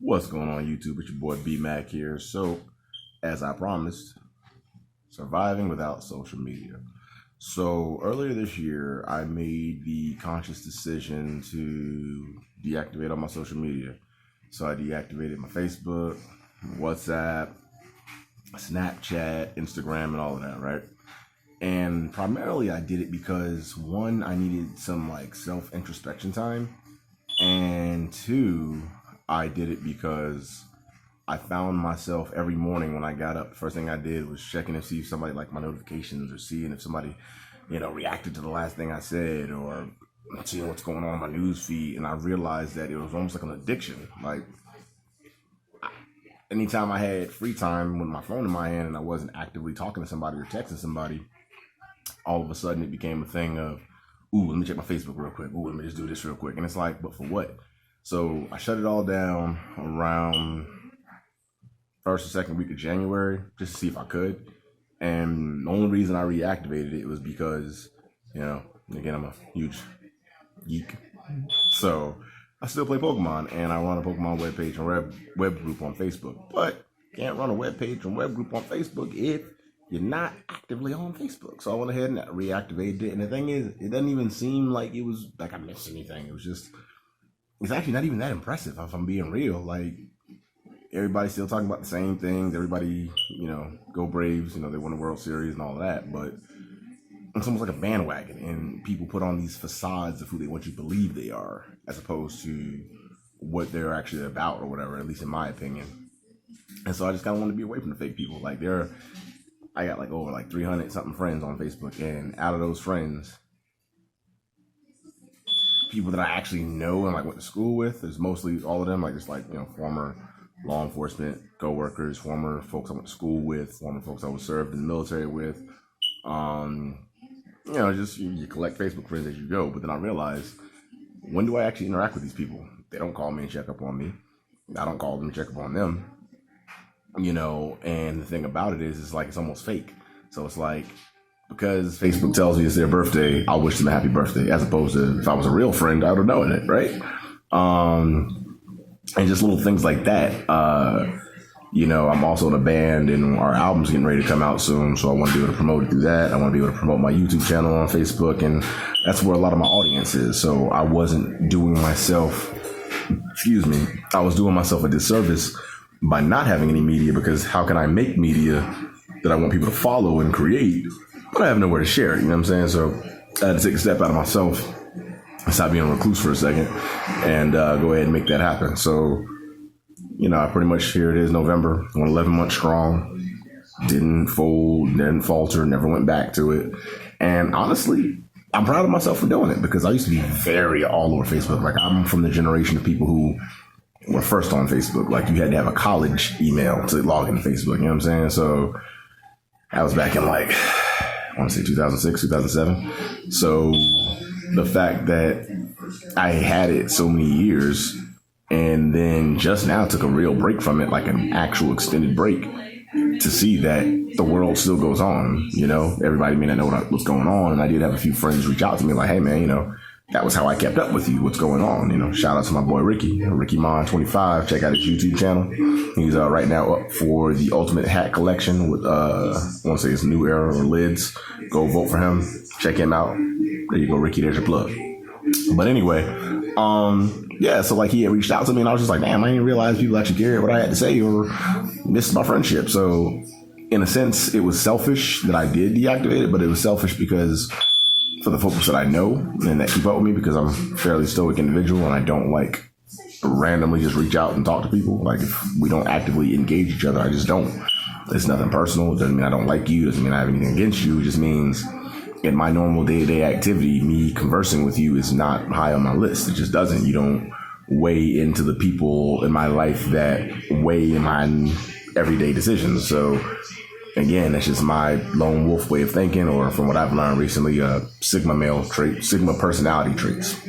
What's going on, YouTube? It's your boy B Mac here. So, as I promised, surviving without social media. So, earlier this year, I made the conscious decision to deactivate all my social media. So, I deactivated my Facebook, WhatsApp, Snapchat, Instagram, and all of that, right? And primarily, I did it because one, I needed some self introspection time, and two, I did it because I found myself every morning when I got up, the first thing I did was checking to see if somebody liked my notifications or seeing if somebody, reacted to the last thing I said or seeing what's going on in my news feed. And I realized that it was almost like an addiction. Like anytime I had free time with my phone in my hand and I wasn't actively talking to somebody or texting somebody, all of a sudden it became a thing of, ooh, let me check my Facebook real quick. Ooh, let me just do this real quick. And it's like, but for what? So I shut it all down around first or second week of January just to see if I could. And the only reason I reactivated it was because, again, I'm a huge geek. So I still play Pokemon and I run a Pokemon webpage and web group on Facebook. But can't run a webpage and web group on Facebook if you're not actively on Facebook. So I went ahead and reactivated it. And the thing is, it doesn't even seem like it was like I missed anything. It's actually not even that impressive if I'm being real. Like, everybody's still talking about the same things. Everybody, go Braves, they won the World Series and all of that. But it's almost like a bandwagon. And people put on these facades of who they want you to believe they are, as opposed to what they're actually about or whatever, at least in my opinion. And so I just kind of want to be away from the fake people. I got over 300 something friends on Facebook. And out of those friends, people that I actually know and went to school with is mostly all of them, former law enforcement co-workers, former folks I went to school with, former folks I was served in the military with. Just you collect Facebook friends as you go. But then I realized, when do I actually interact with these people? They don't call me and check up on me. I don't call them and check up on them. And the thing about it is, it's almost fake. So it's because Facebook tells me it's their birthday, I'll wish them a happy birthday, as opposed to if I was a real friend, I would have known it, right? And just little things like that. I'm also in a band and our album's getting ready to come out soon, so I want to be able to promote it through that. I want to be able to promote my YouTube channel on Facebook, and that's where a lot of my audience is. So I wasn't doing myself, I was doing myself a disservice by not having any media, because how can I make media that I want people to follow and create, but I have nowhere to share it, you know what I'm saying? So I had to take a step out of myself and stop being a recluse for a second and go ahead and make that happen. So, I pretty much, here it is, November, went 11 months strong, didn't fold, didn't falter, never went back to it. And honestly, I'm proud of myself for doing it, because I used to be very all over Facebook. I'm from the generation of people who were first on Facebook. You had to have a college email to log into Facebook, you know what I'm saying? So that was back in I want to say 2006, 2007. So the fact that I had it so many years and then just now took a real break from it, an actual extended break, to see that the world still goes on, everybody may not know what's going on. And I did have a few friends reach out to me hey man, that was how I kept up with you. What's going on? Shout out to my boy Ricky Mon 25. Check out his YouTube channel. He's right now up for the Ultimate Hat Collection with I want to say it's New Era or Lids. Go vote for him. Check him out. There you go, Ricky. There's your plug. But anyway, so he had reached out to me and I was just damn, I didn't realize people actually cared what I had to say or missed my friendship. So in a sense, it was selfish that I did deactivate it, but it was selfish because for the folks that I know and that keep up with me, because I'm a fairly stoic individual and I don't randomly just reach out and talk to people. If we don't actively engage each other, I just don't. It's nothing personal. It doesn't mean I don't like you. It doesn't mean I have anything against you. It just means in my normal day-to-day activity, me conversing with you is not high on my list. It just doesn't. You don't weigh into the people in my life that weigh in my everyday decisions. So again, that's just my lone wolf way of thinking, or from what I've learned recently, Sigma personality traits.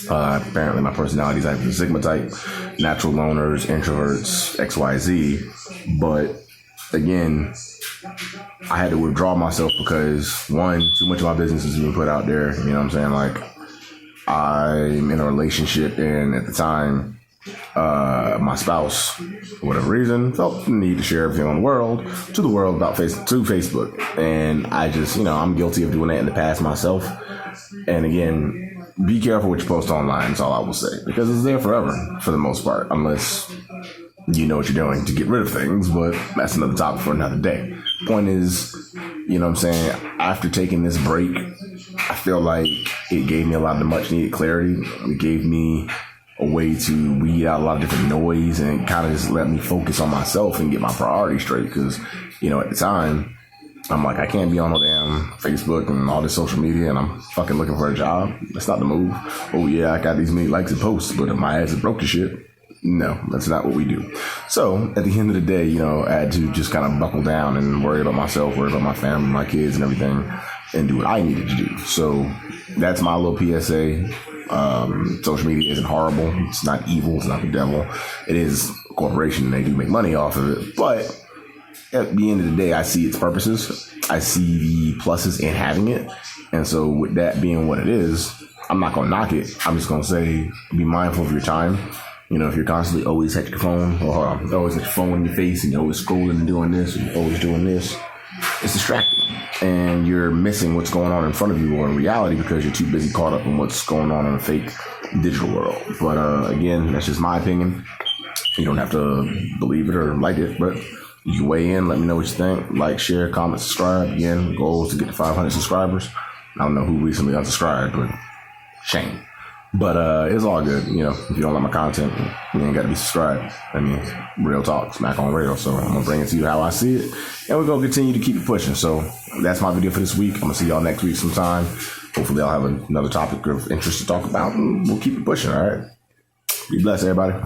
Apparently my personality type is Sigma type, natural loners, introverts, XYZ. But again, I had to withdraw myself because, one, too much of my business is being put out there. You know what I'm saying? I'm in a relationship, and at the time, my my spouse, for whatever reason, felt the need to share everything on the world about Facebook. And I just, I'm guilty of doing that in the past myself. And again, be careful what you post online is all I will say, because it's there forever for the most part, unless you know what you're doing to get rid of things, but that's another topic for another day. Point is, after taking this break, I feel like it gave me a lot of the much needed clarity. It gave me a way to weed out a lot of different noise, and it kind of just let me focus on myself and get my priorities straight. Because, at the time, I'm like, I can't be on no damn Facebook and all this social media, and I'm fucking looking for a job. That's not the move. Oh yeah, I got these many likes and posts, but if my ass is broke as shit. No, that's not what we do. So at the end of the day, I had to just kind of buckle down and worry about myself, worry about my family, my kids and everything, and do what I needed to do. So that's my little PSA. Social media isn't horrible. It's not evil. It's not the devil. It is a corporation and they do make money off of it. But at the end of the day, I see its purposes. I see the pluses in having it. And so with that being what it is, I'm not going to knock it. I'm just going to say, be mindful of your time. If you're constantly always at your phone, or always at your phone in your face, and you're always scrolling and doing this, and you're always doing this, it's distracting. And you're missing what's going on in front of you or in reality because you're too busy caught up in what's going on in a fake digital world. But again, that's just my opinion. You don't have to believe it or like it, but you can weigh in, let me know what you think. Like, share, comment, subscribe. Again, the goal is to get to 500 subscribers. I don't know who recently unsubscribed, but shame. But it's all good. If you don't like my content, you ain't got to be subscribed. I mean, real talk, it's Mackonreal. So I'm going to bring it to you how I see it. And we're going to continue to keep it pushing. So that's my video for this week. I'm going to see y'all next week sometime. Hopefully I'll have another topic of interest to talk about, and we'll keep it pushing, all right? Be blessed, everybody.